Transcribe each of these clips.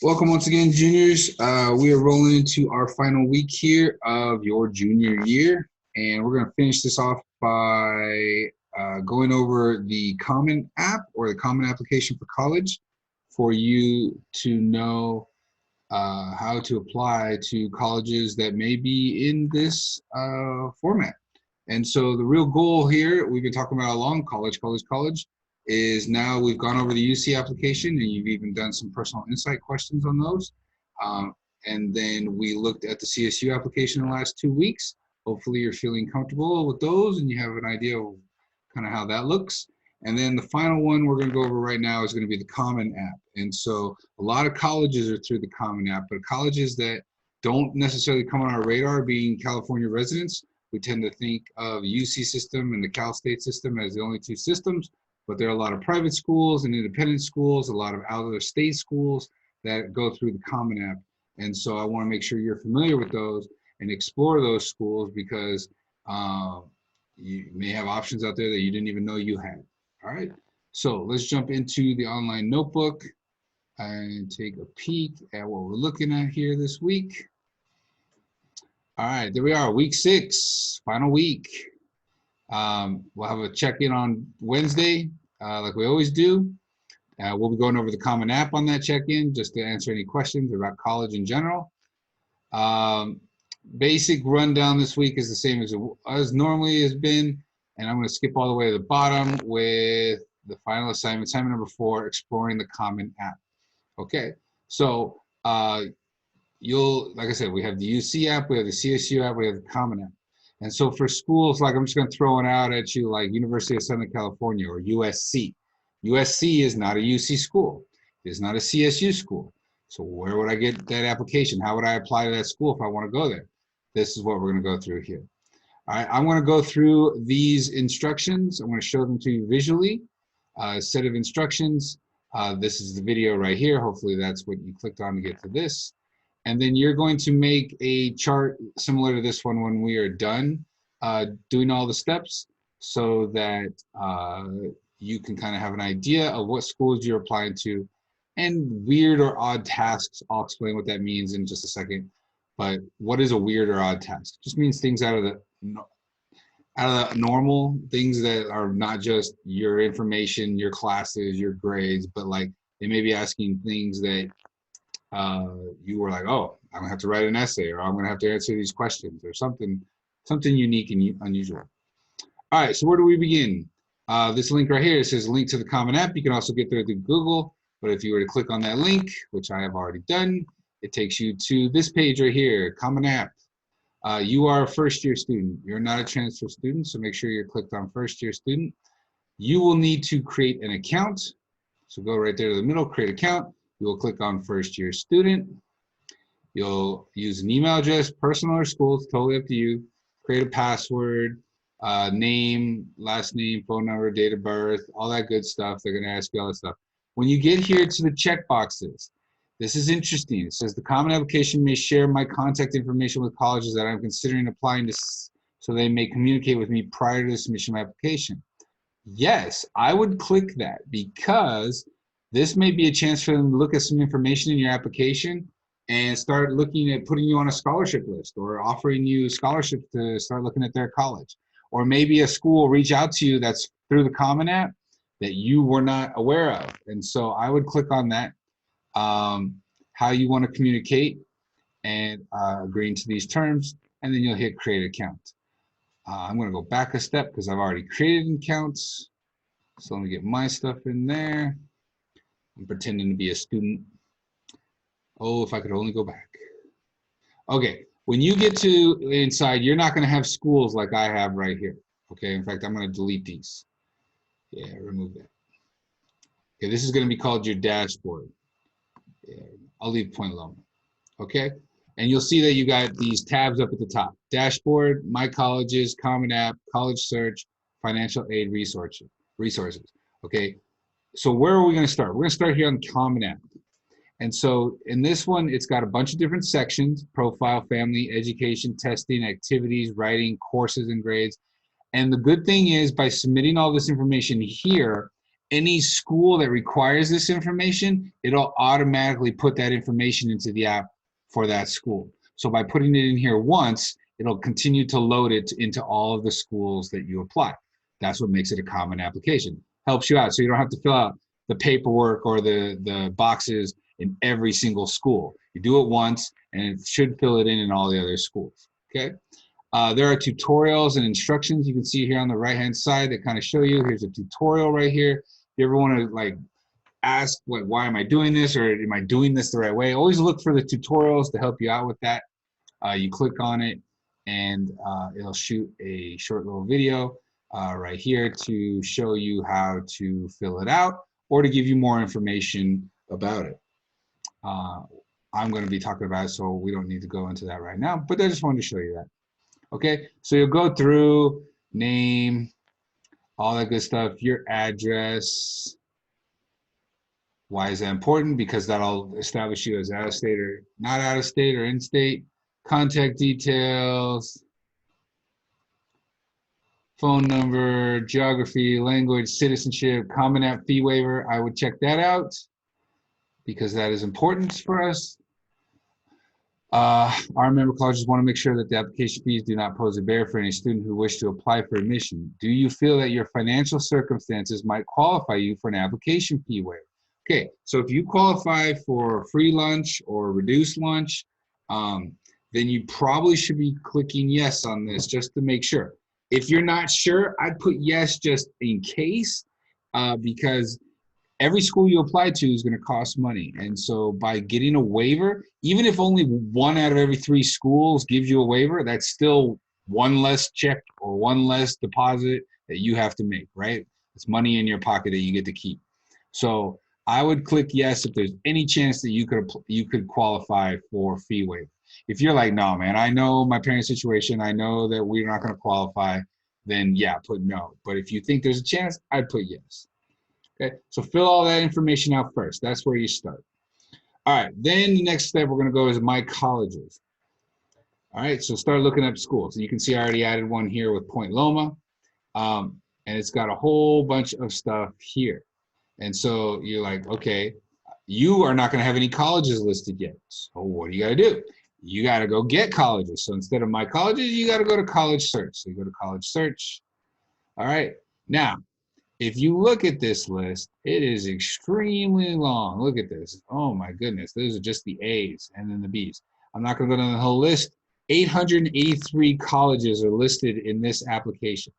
Welcome once again, juniors. We are rolling into our final week here of your junior year, and we're going to finish this off by going over the Common App or the Common Application for College for you to know how to apply to colleges that may be in this format. And so the real goal here, we've been talking about along college, is now we've gone over the UC application and you've even done some personal insight questions on those. And then we looked at the CSU application in the last 2 weeks. Hopefully you're feeling comfortable with those and you have an idea of kind of how that looks. And then the final one we're going to go over right now is going to be the Common App. And so a lot of colleges are through the Common App, but colleges that don't necessarily come on our radar, being California residents, we tend to think of UC system and the Cal State system as the only two systems, but there are a lot of private schools and independent schools, a lot of out-of-state schools that go through the Common App. And so I want to make sure you're familiar with those and explore those schools because you may have options out there that you didn't even know you had. All right, so let's jump into the online notebook and take a peek at what we're looking at here this week. All right, there we are, week 6, final week. We'll have a check-in on Wednesday, like we always do. We'll be going over the Common App on that check-in just to answer any questions about college in general. Basic rundown this week is the same as normally has been, and I'm going to skip all the way to the bottom with the final assignment number 4, exploring the Common App. Okay, so like I said, we have the UC app, we have the CSU app, we have the Common App. And so for schools, like I'm just going to throw it out at you, like University of Southern California or USC. USC is not a UC school. It's not a CSU school. So where would I get that application? How would I apply to that school if I want to go there? This is what we're going to go through here. All right, I'm going to go through these instructions. I'm going to show them to you visually. A set of instructions. This is the video right here. Hopefully that's what you clicked on to get to this. And then you're going to make a chart similar to this one when we are done doing all the steps so that you can kind of have an idea of what schools you're applying to and weird or odd tasks. I'll explain what that means in just a second. But what is a weird or odd task? It just means things out of the normal, things that are not just your information, your classes, your grades, but like they may be asking things that you were like, oh, I'm gonna have to write an essay, or I'm gonna have to answer these questions, or something unique and unusual. All right, so where do we begin? This link right here, it says link to the Common App. You can also get there through Google, but if you were to click on that link, which I have already done, it takes you to this page right here, Common App. You are a first-year student. You're not a transfer student, so make sure you're clicked on first-year student. You will need to create an account. So go right there to the middle, create account. You will click on first-year student. You'll use an email address, personal or school, it's totally up to you. Create a password, name, last name, phone number, date of birth, all that good stuff. They're going to ask you all that stuff. When you get here to the check boxes, this is interesting. It says the Common Application may share my contact information with colleges that I'm considering applying to so they may communicate with me prior to the submission of my application. Yes, I would click that because this may be a chance for them to look at some information in your application and start looking at putting you on a scholarship list or offering you scholarships to start looking at their college. Or maybe a school will reach out to you that's through the Common App that you were not aware of. And so I would click on that, how you want to communicate and agreeing to these terms, and then you'll hit create account. I'm going to go back a step because I've already created accounts. So let me get my stuff in there. I'm pretending to be a student. Oh, if I could only go back. Okay, when you get to inside, you're not going to have schools like I have right here. Okay, in fact, I'm going to delete these. Yeah, remove that. Okay, this is going to be called your dashboard. Yeah, I'll leave point alone. Okay, and you'll see that you got these tabs up at the top. Dashboard, My Colleges, Common App, College Search, Financial Aid Resources. Okay, so where are we going to start? We're going to start here on Common App. And so in this one, it's got a bunch of different sections: profile, family, education, testing, activities, writing, courses and grades. And the good thing is by submitting all this information here, any school that requires this information, it'll automatically put that information into the app for that school. So by putting it in here once, it'll continue to load it into all of the schools that you apply. That's what makes it a common application. Helps you out so you don't have to fill out the paperwork or the boxes in every single school. You do it once and it should fill it in all the other schools, okay? There are tutorials and instructions you can see here on the right-hand side that kind of show you. Here's a tutorial right here. If you ever want to like ask, like, why am I doing this, or am I doing this the right way? Always look for the tutorials to help you out with that. You click on it and it'll shoot a short little video right here to show you how to fill it out or to give you more information about it. I'm going to be talking about it, so we don't need to go into that right now, but I just wanted to show you that. Okay, so you'll go through name, all that good stuff, your address. Why is that important? Because that'll establish you as out of state or not out of state or in state. Contact details, phone number, geography, language, citizenship, Common App fee waiver. I would check that out because that is important for us. Our member colleges want to make sure that the application fees do not pose a barrier for any student who wish to apply for admission. Do you feel that your financial circumstances might qualify you for an application fee waiver? Okay, so if you qualify for free lunch or reduced lunch, then you probably should be clicking yes on this just to make sure. If you're not sure, I'd put yes just in case, because every school you apply to is going to cost money. And so by getting a waiver, even if only 1 out of every 3 schools gives you a waiver, that's still one less check or one less deposit that you have to make, right? It's money in your pocket that you get to keep. So I would click yes if there's any chance that you could qualify for fee waiver. If you're like, no, man, I know my parents' situation, I know that we're not going to qualify, then yeah, put no. But if you think there's a chance, I'd put yes. Okay, so fill all that information out first. That's where you start. All right, then the next step we're going to go is my colleges. All right, so start looking up schools. You can see I already added one here with Point Loma, and it's got a whole bunch of stuff here. And so you're like, okay, you are not going to have any colleges listed yet. So what do you got to do? You got to go get colleges. So instead of my colleges, you got to go to college search. So you go to college search. All right, now, if you look at this list, it is extremely long. Look at this. Oh my goodness. Those are just the A's and then the B's. I'm not going to go down the whole list. 883 colleges are listed in this application.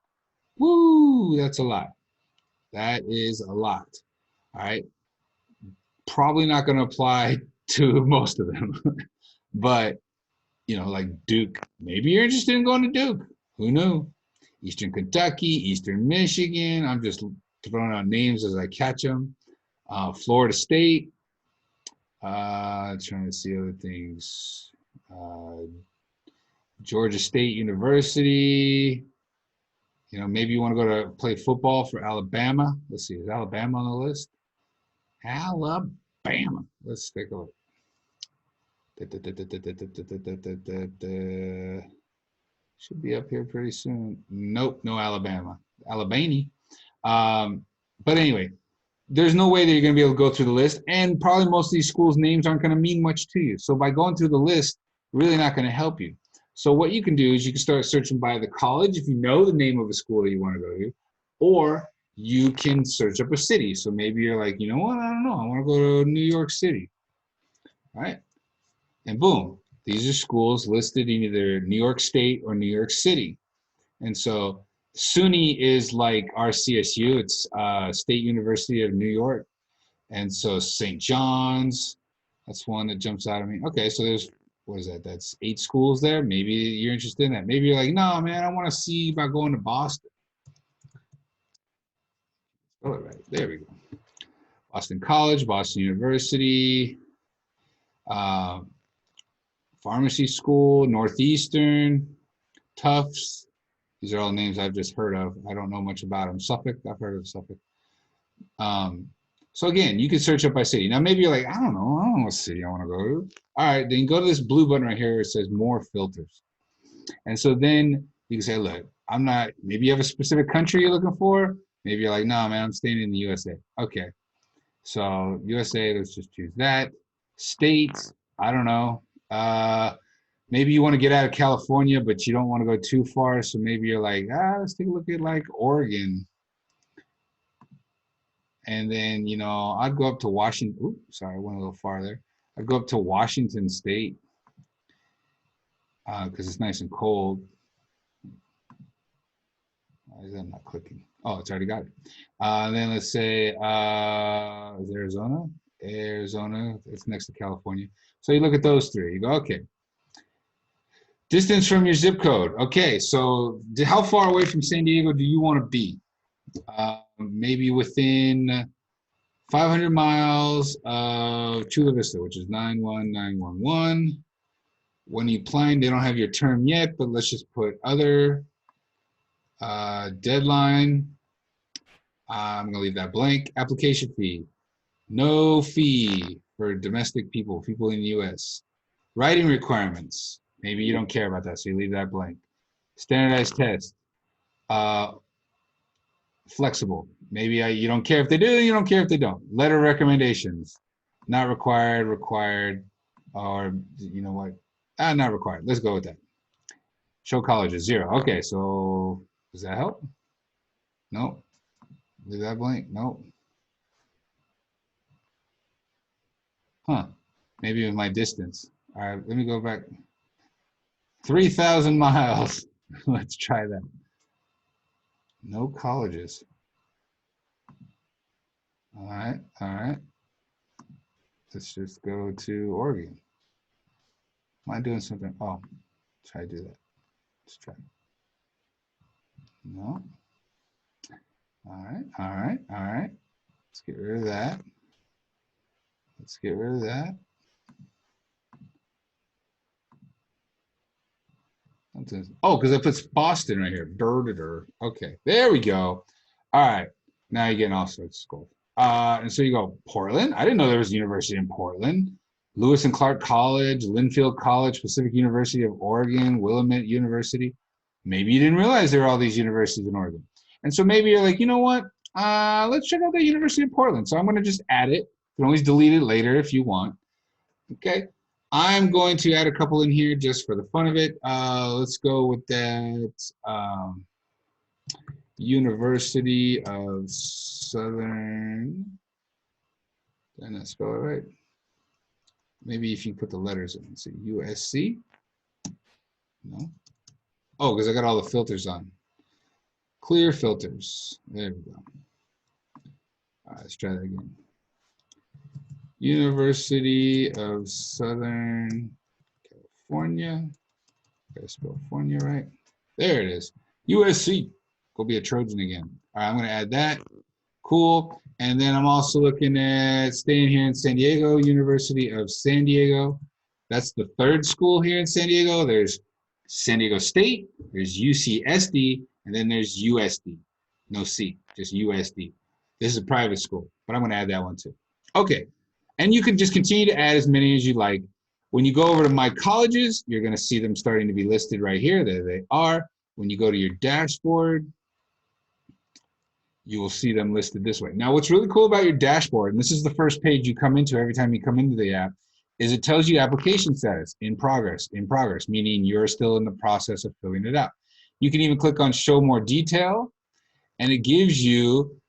Woo, that's a lot. That is a lot. All right. Probably not going to apply to most of them. But, you know, like Duke, maybe you're interested in going to Duke. Who knew? Eastern Kentucky, Eastern Michigan. I'm just throwing out names as I catch them. Florida State. Trying to see other things. Georgia State University. You know, maybe you want to go to play football for Alabama. Let's see, is Alabama on the list? Alabama. Let's take a look. Should be up here pretty soon. Nope, no Alabama. Alabama. But anyway, there's no way that you're going to be able to go through the list, and probably most of these schools' names aren't going to mean much to you. So by going through the list, really not going to help you. So what you can do is you can start searching by the college if you know the name of a school that you want to go to, or you can search up a city. So maybe you're like, you know what, I don't know, I want to go to New York City. All right, and boom, these are schools listed in either New York State or New York City. And so SUNY is like RCSU, it's State University of New York. And so St. John's, that's one that jumps out at me. Okay, so there's, what is that? That's 8 schools there. Maybe you're interested in that. Maybe you're like, no, man, I want to see about going to Boston. Spell it right. There we go. Boston College, Boston University, Pharmacy School, Northeastern, Tufts. These are all names I've just heard of. I don't know much about them. Suffolk, I've heard of Suffolk. So again, you can search up by city. Now maybe you're like, I don't know what city I want to go to. All right, then go to this blue button right here. It says more filters. And so then you can say, look, I'm not, maybe you have a specific country you're looking for. Maybe you're like, no, man, I'm staying in the USA. Okay. So USA, let's just choose that. States, I don't know. Maybe you want to get out of California, but you don't want to go too far. So maybe you're like, let's take a look at like Oregon. And then, I'd go up to Washington. Oops, sorry, I went a little farther. I'd go up to Washington State because it's nice and cold. Why is that not clicking? Oh, it's already got it. Then let's say, is Arizona? Arizona, it's next to California. So you look at those three. You go, okay. Distance from your zip code. Okay, so how far away from San Diego do you want to be? Maybe within 500 miles of Chula Vista, which is 91911. When you applying, they don't have your term yet, but let's just put other. Deadline. I'm going to leave that blank. Application fee. No fee for domestic people in the US. Writing requirements. Maybe you don't care about that, so you leave that blank. Standardized test. Flexible. Maybe you don't care if they do, you don't care if they don't. Letter recommendations. Not required, required, or you know what? Not required. Let's go with that. Show colleges, 0. Okay, so does that help? No. Leave that blank? No. Huh. Maybe with my distance. All right, let me go back. 3,000 miles. Let's try that. No colleges. All right, all right. Let's just go to Oregon. Am I doing something? Oh, try to do that. Let's try. No. All right, all right, all right. Let's get rid of that. Let's get rid of that. Oh, because I put Boston right here. Okay, there we go. All right, now you're getting all sorts of school. And so you go, Portland? I didn't know there was a university in Portland. Lewis and Clark College, Linfield College, Pacific University of Oregon, Willamette University. Maybe you didn't realize there are all these universities in Oregon. And so maybe you're like, you know what? Let's check out the University of Portland. So I'm going to just add it. You can always delete it later if you want. Okay. I'm going to add a couple in here just for the fun of it. Let's go with that. University of Southern. Did I not spell it right? Maybe if you put the letters in. So USC. No. Oh, because I got all the filters on. Clear filters. There we go. All right, let's try that again. University of Southern California. Gotta spell California right. There it is. USC. Go be a Trojan again. All right, I'm going to add that. Cool. And then I'm also looking at staying here in San Diego, University of San Diego. That's the third school here in San Diego. There's San Diego State, there's UCSD, and then there's USD. No C, just USD. This is a private school, but I'm going to add that one too. Okay. And you can just continue to add as many as you like. When you go over to my colleges, you're going to see them starting to be listed right here. There they are. When you go to your dashboard, you will see them listed this way. Now, what's really cool about your dashboard, and this is the first page you come into every time you come into the app, is it tells you application status, in progress, meaning you're still in the process of filling it out. You can even click on show more detail, and it gives you,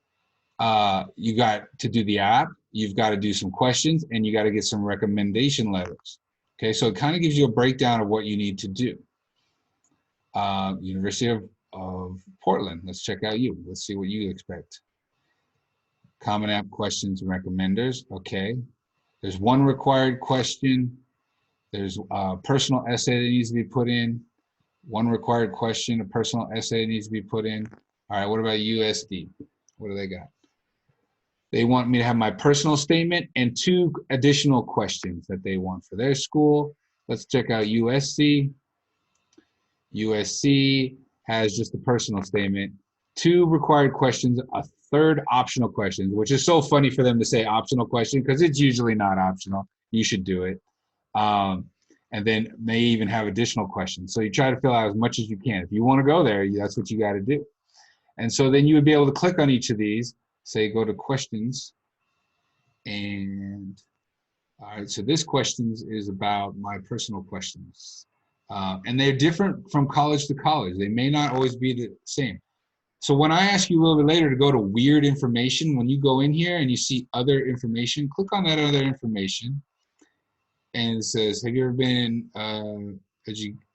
you got to do the app, you've got to do some questions, and you got to get some recommendation letters. Okay, so it kind of gives you a breakdown of what you need to do. University of Portland, let's check out you. Let's see what you expect. Common App questions and recommenders, okay. There's one required question. There's a personal essay that needs to be put in. One required question, a personal essay needs to be put in. All right, what about USD? What do they got? They want me to have my personal statement and 2 additional questions that they want for their school. Let's check out USC. USC has just a personal statement, 2 required questions, a 3rd optional question, which is so funny for them to say optional question because it's usually not optional. You should do it. And then they even have additional questions. So you try to fill out as much as you can. If you want to go there, that's what you got to do. And so then you would be able to click on each of these, say go to questions, and all right, so this questions is about my personal questions. And they're different from college to college. They may not always be the same. So when I ask you a little bit later to go to weird information, when you go in here and you see other information, click on that other information. And it says, have you ever been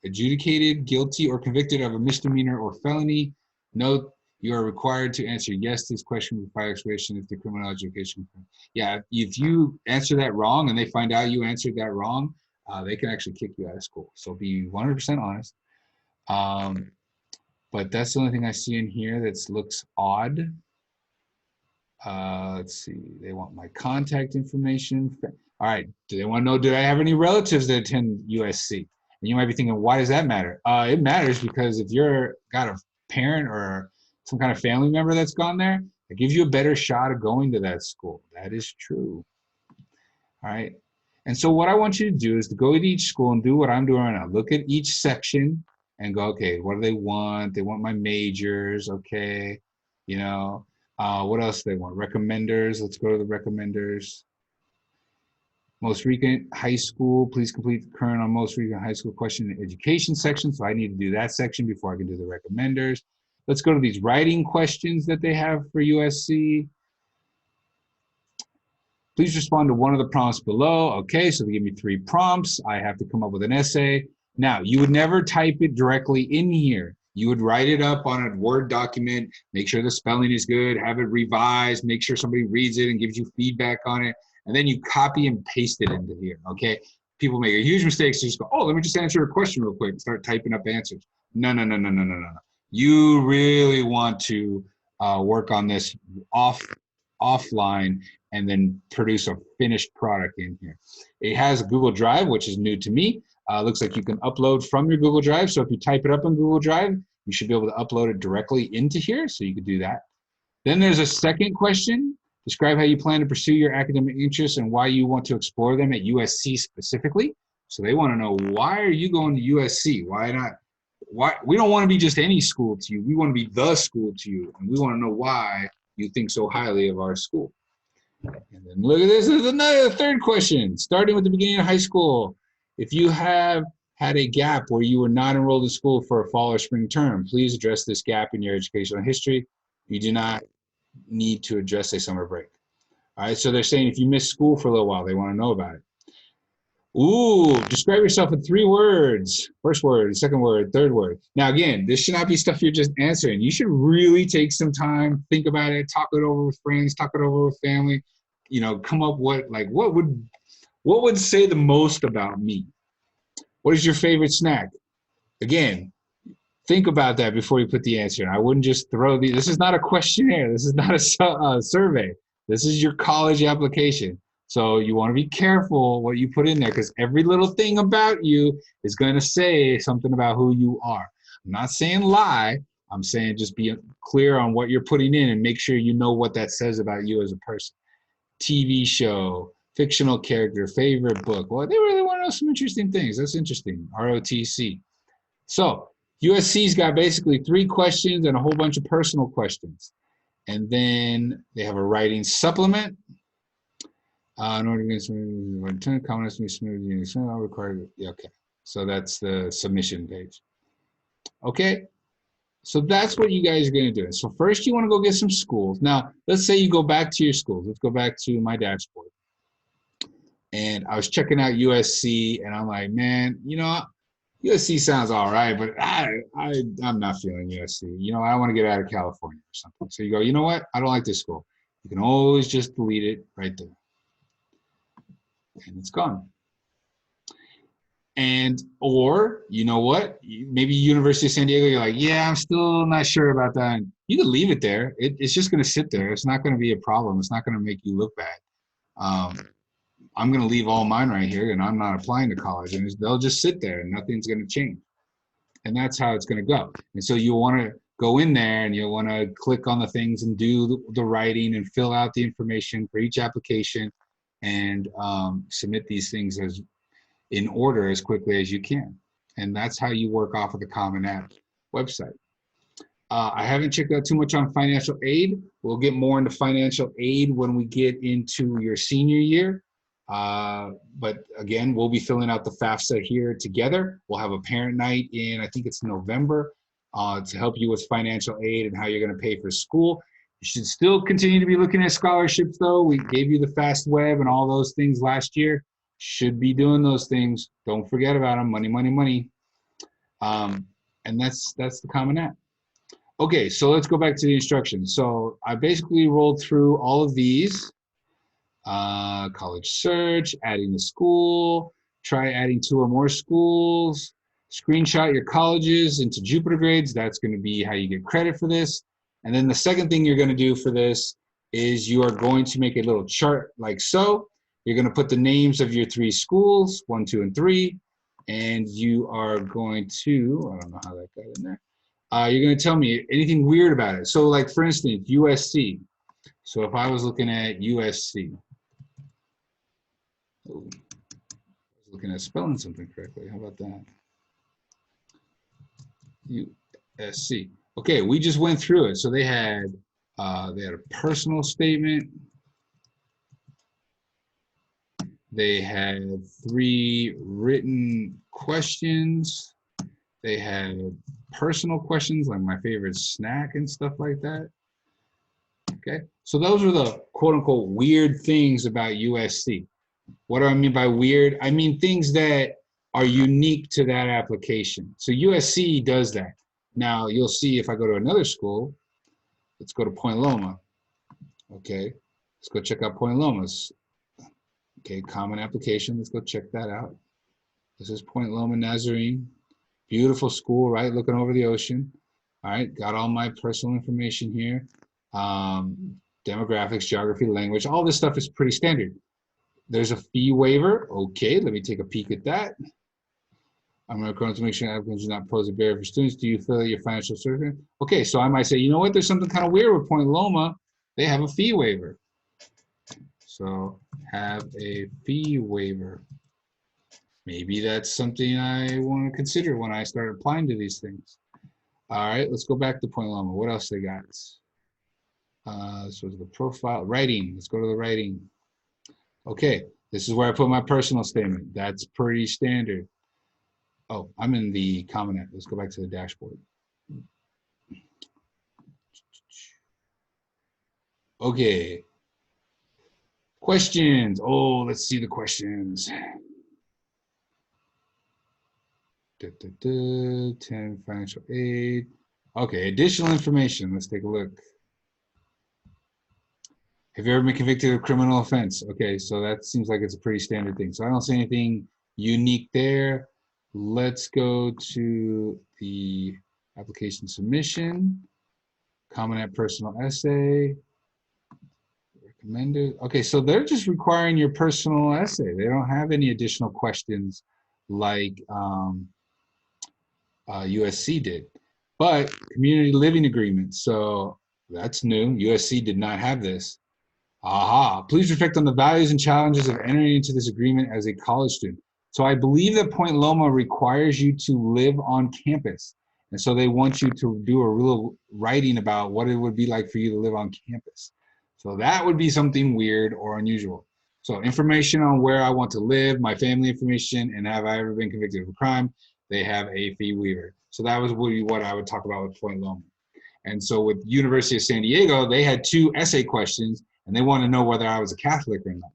adjudicated guilty or convicted of a misdemeanor or felony? Note, you are required to answer yes to this question with prior explanation if the criminal education. Yeah, if you answer that wrong and they find out you answered that wrong, they can actually kick you out of school. So be 100% honest. But that's the only thing I see in here that looks odd. Let's see, they want my contact information. All right, do they want to know, do I have any relatives that attend USC? And you might be thinking, why does that matter? It matters because if you're got a parent or some kind of family member that's gone there, it gives you a better shot of going to that school. That is true. All right. And so what I want you to do is to go to each school and do what I'm doing right now. Look at each section and go, okay, what do they want? They want my majors, okay. You know, what else do they want? Recommenders, let's go to the recommenders. Most recent high school, please complete the current on most recent high school question and education section. So I need to do that section before I can do the recommenders. Let's go to these writing questions that they have for USC. Please respond to one of the prompts below. Okay, so they give me 3 prompts. I have to come up with an essay. Now, you would never type it directly in here. You would write it up on a Word document, make sure the spelling is good, have it revised, make sure somebody reads it and gives you feedback on it, and then you copy and paste it into here, okay? People make a huge mistake, so just go, oh, let me just answer a question real quick and start typing up answers. No. You really want to work on this offline and then produce a finished product in here. It has Google Drive, which is new to me. Looks like you can upload from your Google Drive. So if you type it up in Google Drive, you should be able to upload it directly into here. So you could do that. Then there's a second question. Describe how you plan to pursue your academic interests and why you want to explore them at USC specifically. So they want to know, why are you going to USC? Why not? Why? We don't want to be just any school to you. We want to be the school to you. And we want to know why you think so highly of our school. And then look at this, is another third question. Starting with the beginning of high school, if you have had a gap where you were not enrolled in school for a fall or spring term, please address this gap in your educational history. You do not need to address a summer break. All right, so they're saying if you missed school for a little while, they want to know about it. Ooh, describe yourself in 3 words. First word, second word, third word. Now, again, this should not be stuff you're just answering. You should really take some time, think about it, talk it over with friends, talk it over with family, you know, come up with, like, what would say the most about me? What is your favorite snack? Again, think about that before you put the answer in. I wouldn't just throw this is not a questionnaire. This is not a survey. This is your college application. So you want to be careful what you put in there, because every little thing about you is going to say something about who you are. I'm not saying lie. I'm saying just be clear on what you're putting in and make sure you know what that says about you as a person. TV show, fictional character, favorite book. Well, they really want to know some interesting things. That's interesting. ROTC. So USC's got basically 3 questions and a whole bunch of personal questions. And then they have a writing supplement. In order to get comments, required. Yeah, okay. So that's the submission page. Okay. So that's what you guys are going to do. So first you want to go get some schools. Now, let's say you go back to your schools. Let's go back to my dashboard. And I was checking out USC and I'm like, man, you know, USC sounds all right, but I'm not feeling USC. You know, I want to get out of California or something. So you go, you know what? I don't like this school. You can always just delete it right there. And it's gone. And, or, you know what? Maybe University of San Diego, you're like, yeah, I'm still not sure about that. And you can leave it there. It's just going to sit there. It's not going to be a problem. It's not going to make you look bad. I'm going to leave all mine right here, and I'm not applying to college. And they'll just sit there, and nothing's going to change. And that's how it's going to go. And so you want to go in there, and you'll want to click on the things and do the writing and fill out the information for each application and submit these things as in order as quickly as you can. And that's how you work off of the Common App website. I haven't checked out too much on financial aid. We'll get more into financial aid when we get into your senior year. But again, we'll be filling out the FAFSA here together. We'll have a parent night in, I think it's November, to help you with financial aid and how you're going to pay for school. You should still continue to be looking at scholarships, though. We gave you the Fast Web and all those things last year. Should be doing those things. Don't forget about them. Money, money, money. And that's the Common App. Okay, so let's go back to the instructions. So I basically rolled through all of these. College search, adding the school, try adding 2 or more schools, screenshot your colleges into Jupiter grades. That's going to be how you get credit for this. And then the second thing you're going to do for this is you are going to make a little chart like so. You're going to put the names of your 3 schools, 1, 2, and 3, and you are going to, I don't know how that got in there. You're going to tell me anything weird about it. So like, for instance, USC. So if I was looking at USC, I was looking at spelling something correctly. How about that? USC. Okay, we just went through it. So they had a personal statement. They had 3 written questions. They had personal questions like my favorite snack and stuff like that. Okay, so those are the quote unquote weird things about USC. What do I mean by weird? I mean things that are unique to that application. So USC does that. Now you'll see if I go to another school, let's go to Point Loma. Okay, let's go check out Point Loma's. Okay, common application, let's go check that out. This is Point Loma Nazarene. Beautiful school, right? Looking over the ocean. All right, got all my personal information here. Demographics, geography, language, all this stuff is pretty standard. There's a fee waiver. Okay, let me take a peek at that. I'm going to make sure applicants do not pose a barrier for students. Do you fill out your financial certificate? Okay, so I might say, you know what? There's something kind of weird with Point Loma. They have a fee waiver. So have a fee waiver. Maybe that's something I want to consider when I start applying to these things. All right, let's go back to Point Loma. What else they got? This was the profile. Writing, let's go to the writing. Okay, this is where I put my personal statement. That's pretty standard. Oh, I'm in the Common App. Let's go back to the dashboard. Okay. Questions. Oh, let's see the questions. 10 financial aid. Okay, additional information. Let's take a look. Have you ever been convicted of a criminal offense? Okay, so that seems like it's a pretty standard thing. So I don't see anything unique there. Let's go to the application submission, Common App personal essay, recommended. Okay, so they're just requiring your personal essay. They don't have any additional questions like USC did. But community living agreement, so that's new. USC did not have this. Aha, please reflect on the values and challenges of entering into this agreement as a college student. So I believe that Point Loma requires you to live on campus. And so they want you to do a real writing about what it would be like for you to live on campus. So that would be something weird or unusual. So information on where I want to live, my family information, and have I ever been convicted of a crime, they have a fee waiver. So that was what I would talk about with Point Loma. And so with University of San Diego, they had 2 essay questions, and they want to know whether I was a Catholic or not.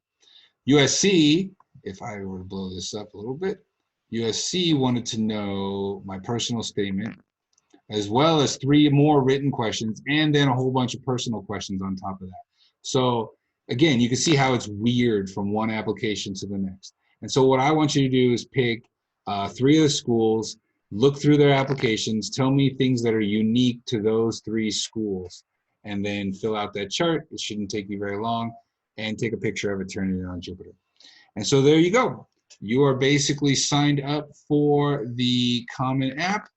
USC, if I were to blow this up a little bit, USC wanted to know my personal statement, as well as 3 more written questions, and then a whole bunch of personal questions on top of that. So again, you can see how it's weird from one application to the next. And so what I want you to do is pick 3 of the schools, look through their applications, tell me things that are unique to those 3 schools, and then fill out that chart. It shouldn't take you very long, and take a picture of it, turn it in on Jupiter. And so there you go. You are basically signed up for the Common App,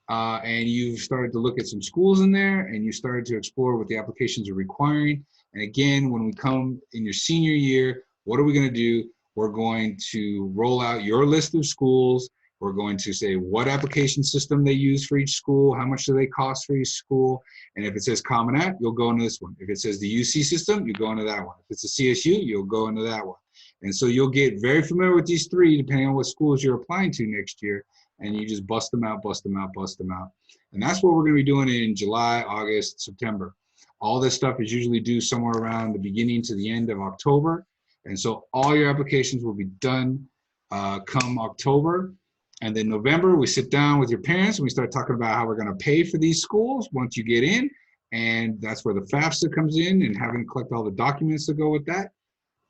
and you've started to look at some schools in there, and you started to explore what the applications are requiring. And again, when we come in your senior year, what are we going to do? We're going to roll out your list of schools. We're going to say what application system they use for each school, how much do they cost for each school, and if it says Common App, you'll go into this one. If it says the UC system, you go into that one. If it's a CSU, you'll go into that one. And so you'll get very familiar with these three depending on what schools you're applying to next year, and you just bust them out, bust them out, bust them out. And that's what we're going to be doing in July, August, September. All this stuff is usually due somewhere around the beginning to the end of October. And so all your applications will be done come October. And then November, we sit down with your parents and we start talking about how we're going to pay for these schools once you get in. And that's where the FAFSA comes in and having to collect all the documents that go with that.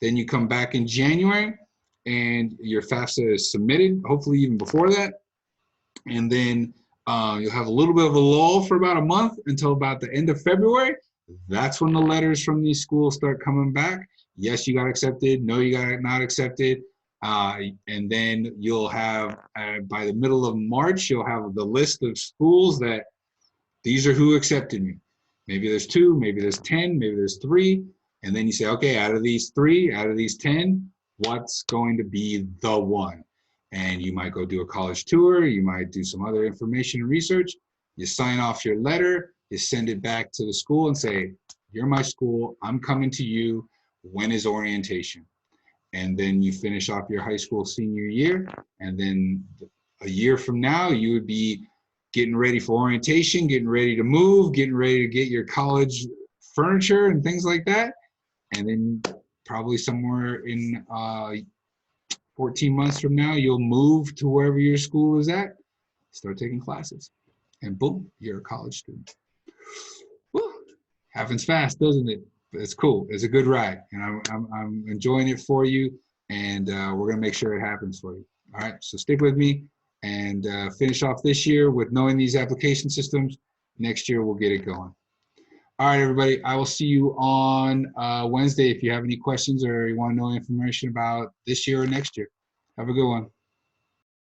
Then you come back in January and your FAFSA is submitted, hopefully even before that. And then you'll have a little bit of a lull for about a month until about the end of February. That's when the letters from these schools start coming back. Yes, you got accepted. No, you got not accepted. And then you'll have, by the middle of March, you'll have the list of schools that these are who accepted me. Maybe there's 2, maybe there's 10, maybe there's 3. And then you say, okay, out of these 3, out of these 10, what's going to be the one? And you might go do a college tour. You might do some other information and research. You sign off your letter. You send it back to the school and say, you're my school. I'm coming to you. When is orientation? And then you finish off your high school senior year. And then a year from now, you would be getting ready for orientation, getting ready to move, getting ready to get your college furniture and things like that. And then probably somewhere in 14 months from now, you'll move to wherever your school is at, start taking classes, and boom, you're a college student. Woo. Happens fast, doesn't it? It's cool. It's a good ride, and I'm enjoying it for you, and we're gonna make sure it happens for you. All right, so stick with me and finish off this year with knowing these application systems. Next year, we'll get it going. All right, everybody, I will see you on Wednesday if you have any questions or you want to know information about this year or next year. Have a good one.